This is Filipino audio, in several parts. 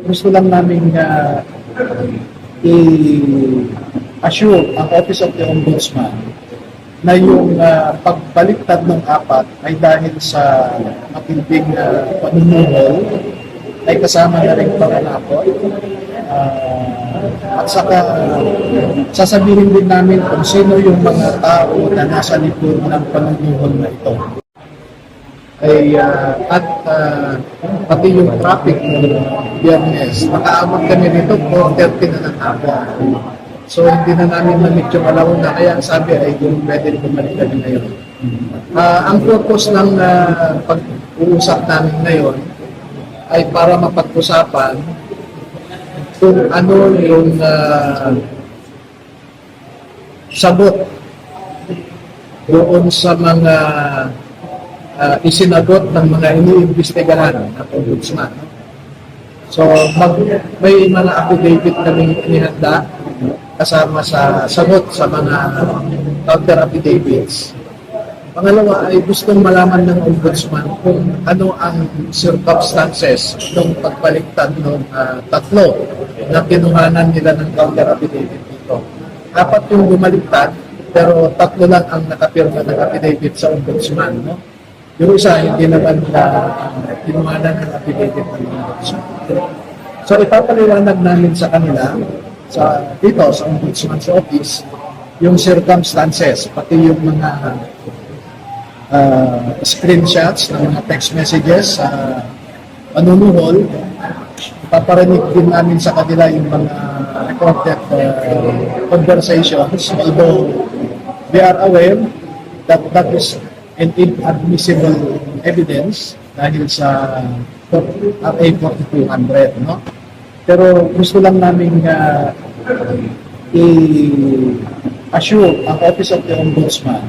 gusto lang namin i-assure ang Office of the Ombudsman na yung pagbaliktad ng apat ay dahil sa matinding panunungol ay kasama na rin pananakot. At saka sasabihin din namin kung sino yung mga tao na nasa likod ng panunungol na ito. Pati yung traffic ng Biyernes, nakaabot kami nito 4:30 na ng hapon. So hindi na namin na-meet yung alauna, kaya ang sabi ay kung pwede bumalik kami ngayon. Ang purpose ng pag-uusap namin ngayon ay para mapag-usapan kung ano yung sagot doon sa mga isinagot ng mga iniimbestigahan ng Ombudsman. So may mga affidavit kaming inihanda kasama sa sagot sa mga counter affidavits. Pangalawa ay gustong malaman ng Ombudsman kung ano ang circumstances ng pagbaliktad ng tatlo na kinuhanan nila ng counter affidavit dito. Apat yung bumaliktad, pero tatlo lang ang nakapirma ng affidavit sa Ombudsman. No? Yung isa, hindi naman kinuhanan ng affidavit ng Ombudsman. So ipapaliwanag namin sa kanila, dito sa Ombudsman's Office, yung circumstances, pati yung mga screenshots ng mga text messages sa panunuhol. Paparinig din namin sa kanila yung mga recorded conversations, although we are aware that that is an inadmissible evidence dahil sa RA 4200, no? Pero gusto lang namin i-assure ang Office of the Ombudsman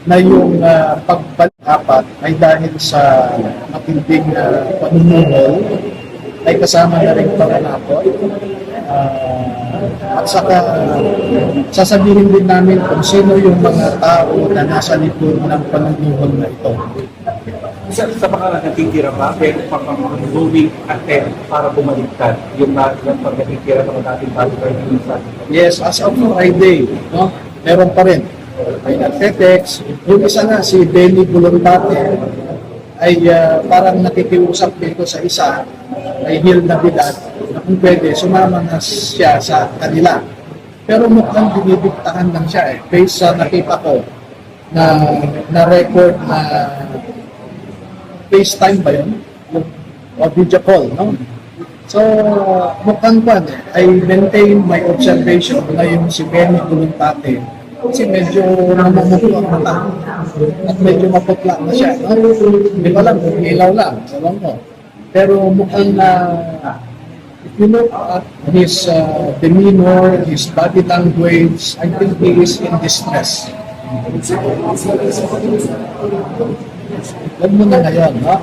na yung pagbalik-apat ay dahil sa matinding panunungol ay kasama na rin pananakot. At saka sasabihin din namin kung sino yung mga tao na nasa likod ng panunungol na ito. Sa mga natitira ba, pero pang-moving attempt para bumaliktad yung pag natitira ng dating bodyguard minsan? Yes, as of Friday, no, meron pa rin. May nagte-text. Yung isa nga, si Benny Bulontate, ay parang nakikiusap dito sa isa, ay Hil Navidad, na kung pwede, sumama na siya sa kanila. Pero mukhang dinidiktahan lang siya based sa nakita ko na record na FaceTime ba yun? O video call, no? So, mukhang I maintain my observation na yung si Benny Bulontate kasi medyo namumukha ang mata at medyo maputla na siya. No? Hindi ko alam kung ilaw lang. Alam mo. Pero mukhang if you look at his demeanor, his body language, I think he is in distress. Huwag mo na ngayon, no?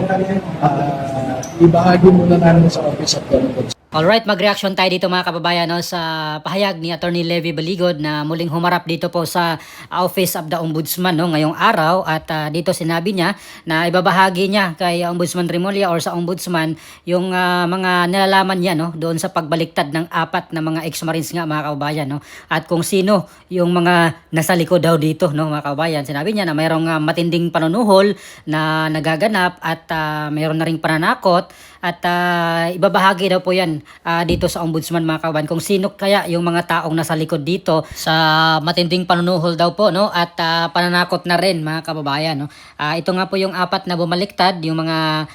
Ibahagi mo na namin sa Office of the Ombudsman. Alright, mag-reaction tayo dito mga kababayan no, sa pahayag ni Attorney Levy Baligod na muling humarap dito po sa Office of the Ombudsman no, ngayong araw at dito sinabi niya na ibabahagi niya kay Ombudsman Remulla or sa Ombudsman yung mga nilalaman niya no, doon sa pagbaliktad ng apat na mga ex-marines nga mga kababayan no, at kung sino yung mga nasa likod daw dito no, mga kababayan. Sinabi niya na mayroong matinding panunuhol na nagaganap at mayroon na ring pananakot at ibabahagi daw po yan dito sa Ombudsman mga kababayan kung sino kaya yung mga taong nasa likod dito sa matinding panunuhol daw po no at pananakot na rin mga kababayan no. Ito nga po yung apat na bumaliktad, yung mga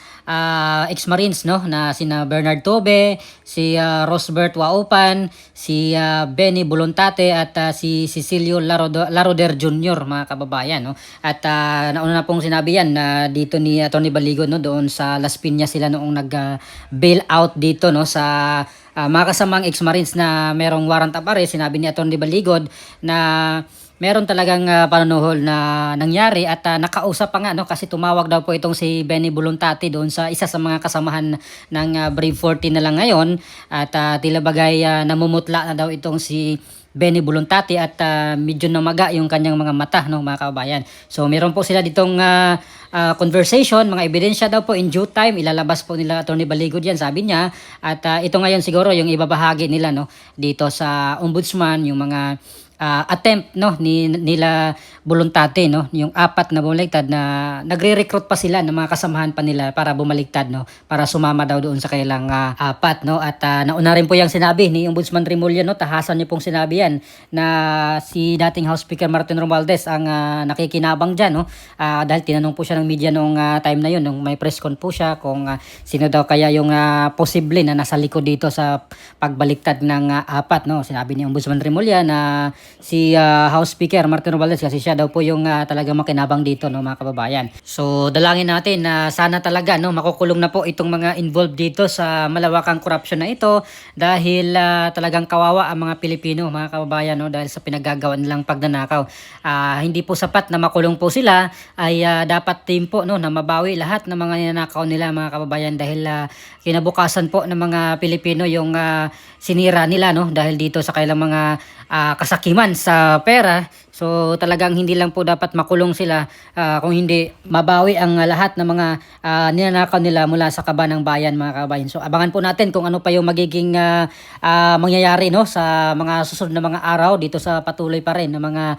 ex-marines no na sina Bernard Tobe, si Rosbert Waupan, si Benny Bulontate at si Cecilio Laroder Jr. mga kababayan no. At nauna na pong sinabi yan na dito ni Atty. Baligod no doon sa Las Piñas sila noong nag-bail out dito no sa mga kasamang ex-marines na merong warrant of arrest. Sinabi ni Atty. Baligod na meron talagang panunuhol na nangyari at nakausap pa nga no kasi tumawag daw po itong si Benny Bulontate doon sa isa sa mga kasamahan ng Brave 40 na lang ngayon at tila bagay namumutla na daw itong si Benny Buluntati at medyo namaga yung kanyang mga mata, no, mga kababayan. So meron po sila ditong conversation, mga ebidensya daw po in due time ilalabas po nila Attorney Baligod yan, sabi niya. At ito ngayon siguro yung ibabahagi nila, no, dito sa ombudsman, yung mga attempt, no, nila Buluntati, no, yung 4 na bumaliktad na nagre-recruit pa sila ng mga kasamahan pa nila para bumaliktad, no, para sumama daw doon sa kailang 4, no. At nauna rin po yung sinabi ni Ombudsman Remulla, no, tahasan niyo pong sinabi yan na si dating House Speaker Martin Romualdez ang nakikinabang dyan, no. Dahil tinanong po siya ng media nung time na yun, nung may press con po siya, kung sino daw kaya yung posible na nasa likod dito sa pagbaliktad ng 4, no. Sinabi ni Ombudsman Remulla na si House Speaker Martin Romualdez kasi siya daw po yung talagang makinabang dito, no, mga kababayan. So dalangin natin na sana talaga, no, makukulong na po itong mga involved dito sa malawakang korupsyon na ito dahil talagang kawawa ang mga Pilipino, mga kababayan, no, dahil sa pinagagawa nilang pagnanakaw. Hindi po sapat na makulong po sila, ay dapat din po, no, na mabawi lahat ng mga ninanakaw nila, mga kababayan, dahil kinabukasan po ng mga Pilipino yung sinira nila, no, dahil dito sa kailang mga kasakiman sa pera. So talagang hindi lang po dapat makulong sila, kung hindi mabawi ang lahat ng mga ninanakaw nila mula sa kaba ng bayan, mga kabayan. So abangan po natin kung ano pa yung magiging mangyayari, no, sa mga susunod na mga araw dito sa patuloy pa rin ng mga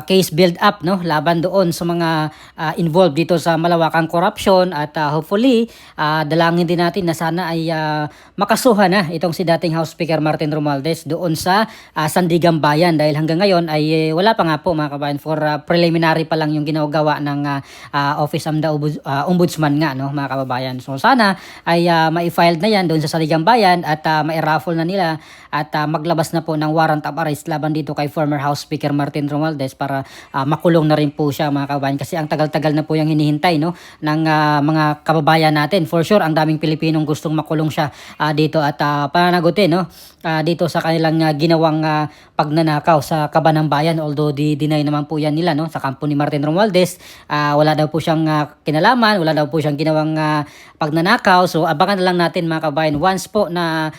case build up, no, laban doon sa mga involved dito sa malawakang corruption. At hopefully dalangin din natin na sana ay makasuhan na itong si dating House Speaker Martin Romualdez doon sa Sandigan Bayan, dahil hanggang ngayon ay wala pa nga po, mga kabayan, for preliminary pa lang yung ginagawa ng Office of the Ombudsman nga, no, mga kababayan. So sana ay ma-file na yan doon sa Sandigan Bayan at ma-raffle na nila at maglabas na po ng warrant of arrest laban dito kay former House Speaker Martin Romualdez para makulong na rin po siya, mga kababayan, kasi ang tagal-tagal na po yung hinihintay, no, ng mga kababayan natin. For sure ang daming Pilipinong gustong makulong siya dito at pananagutin, no, dito sa kanilang ginawang pagnanakaw sa kaba ng bayan. Although deny naman po yan nila, no, sa kampo ni Martin Romualdez, wala daw po siyang kinalaman, wala daw po siyang ginawang pagnanakaw. So abangan na lang natin, mga kabayan, once po na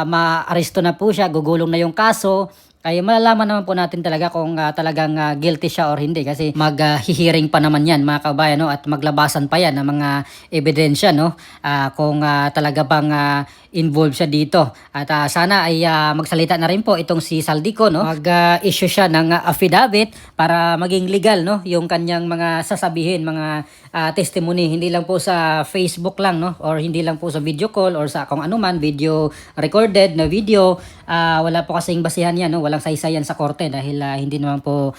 ma-aresto na po siya, gugulong na yung kaso, ay malalaman naman po natin talaga kung talagang guilty siya or hindi, kasi maghihiring pa naman yan, mga kabayan, no, at maglabasan pa yan ng mga ebidensya, no, kung talaga bang involved siya dito. At sana ay magsalita na rin po itong si Saldico, no, mag-issue siya ng affidavit para maging legal, no, yung kanyang mga sasabihin, mga testimony, hindi lang po sa Facebook lang, no, or hindi lang po sa video call or sa kung ano man, video recorded na video. Wala po kasing basihan yan, no, walang saysayan sa korte dahil hindi naman po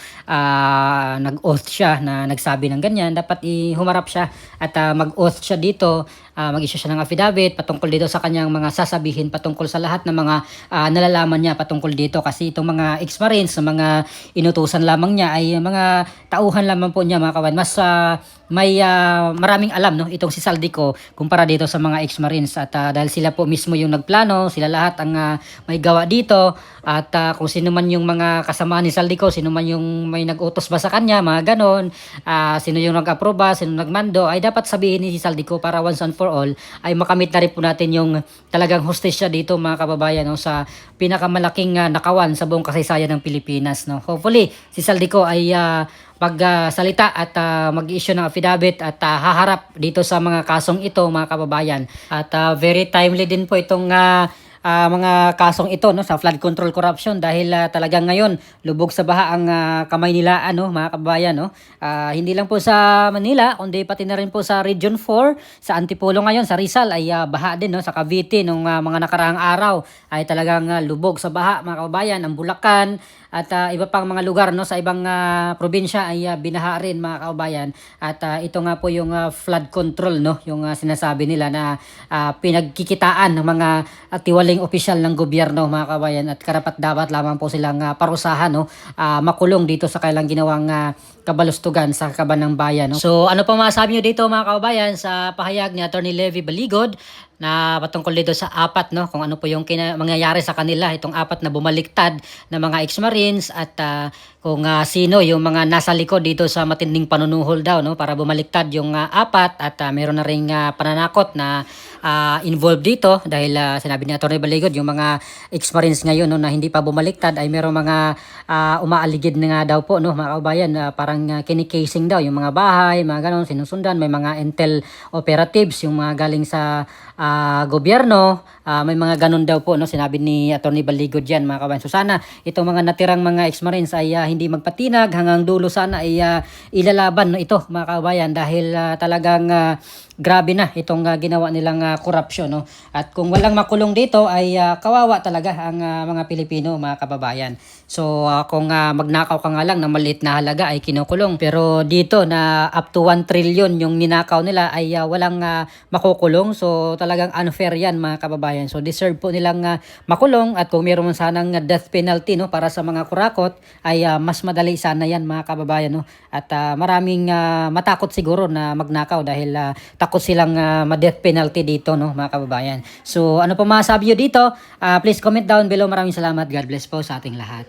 nag-oath siya na nagsabi ng ganyan. Dapat humarap siya at mag-oath siya dito, mag-issue siya ng affidavit patungkol dito sa kanyang mga sasabihin patungkol sa lahat ng mga nalalaman niya patungkol dito, kasi itong mga ex-marines, mga inutusan lamang niya ay mga tauhan lamang po niya, mga kawan. Mas may maraming alam, no, itong si Saldico kumpara dito sa mga ex-marines. At dahil sila po mismo yung nagplano, sila lahat ang may gawa dito. At kung sino man yung mga kasama ni Saldico, sino man yung may nag-utos ba sa kanya, mga ganon, sino yung nag-aproba, sino nagmando, ay dapat sabihin ni si Saldico para once and for all ay makamit na rin po natin yung talagang hustisya dito, mga kababayan, no, sa pinakamalaking nakawan sa buong kasaysayan ng Pilipinas, no. Hopefully si Saldico ay pagsalita at mag-issue ng affidavit at haharap dito sa mga kasong ito, mga kababayan. At very timely din po itong mga kasong ito, no, sa flood control corruption, dahil talagang ngayon lubog sa baha ang kamay nila, ano, mga kababayan, no. Hindi lang po sa Manila kundi pati na rin po sa Region 4, sa Antipolo ngayon, sa Rizal ay baha din, no, sa Cavite nung mga nakaraang araw ay talagang lubog sa baha, mga kababayan. Ang Bulacan at iba pang mga lugar, no, sa ibang probinsya ay binaha rin, mga kababayan. At ito nga po yung flood control, no, yung sinasabi nila na pinagkikitaan ng mga tiwaling opisyal ng gobyerno, mga kababayan, at karapat dapat lamang po silang parusahan, no, makulong dito sa kailang ginawang kabalustugan sa kaban ng bayan, no. So ano pa masabi nyo dito, mga kababayan, sa pahayag ni Attorney Levy Baligod na patungkol dito sa 4, no, kung ano po yung mangyayari sa kanila, itong 4 na bumaliktad na mga ex-marines, at kung sino yung mga nasa likod dito sa matinding panunuhol daw, no, para bumaliktad yung 4, at meron na ring pananakot na involved dito dahil sinabi ni Atty. Baligod yung mga ex-Marines ngayon no, na hindi pa bumaliktad ay merong mga umaaligid na nga daw po no, mga kababayan, parang kinikasing daw yung mga bahay, mga ganon, sinusundan, may mga intel operatives yung mga galing sa gobyerno, may mga ganon daw po no, sinabi ni Atty. Baligod yan mga kababayan. So sana itong mga natirang mga ex-Marines ay hindi magpatinag hanggang dulo, sana ay ilalaban no, ito mga kababayan dahil talagang grabe na itong ginawa nilang korupsyon no. At kung walang makulong dito ay kawawa talaga ang mga Pilipino mga kababayan. So kung magnakaw ka nga lang ng maliit na halaga ay kinukulong, pero dito na up to 1 trillion yung ninakaw nila ay walang makukulong. So talagang unfair yan mga kababayan. So deserve po nilang makulong, at kung meron man sanang death penalty no para sa mga kurakot ay mas madali sana yan mga kababayan no. At maraming matakot siguro na magnakaw dahil takot silang ma-death penalty dito no mga kababayan. So ano pa masabi nyo dito? Please comment down below. Maraming salamat. God bless po sa ating lahat.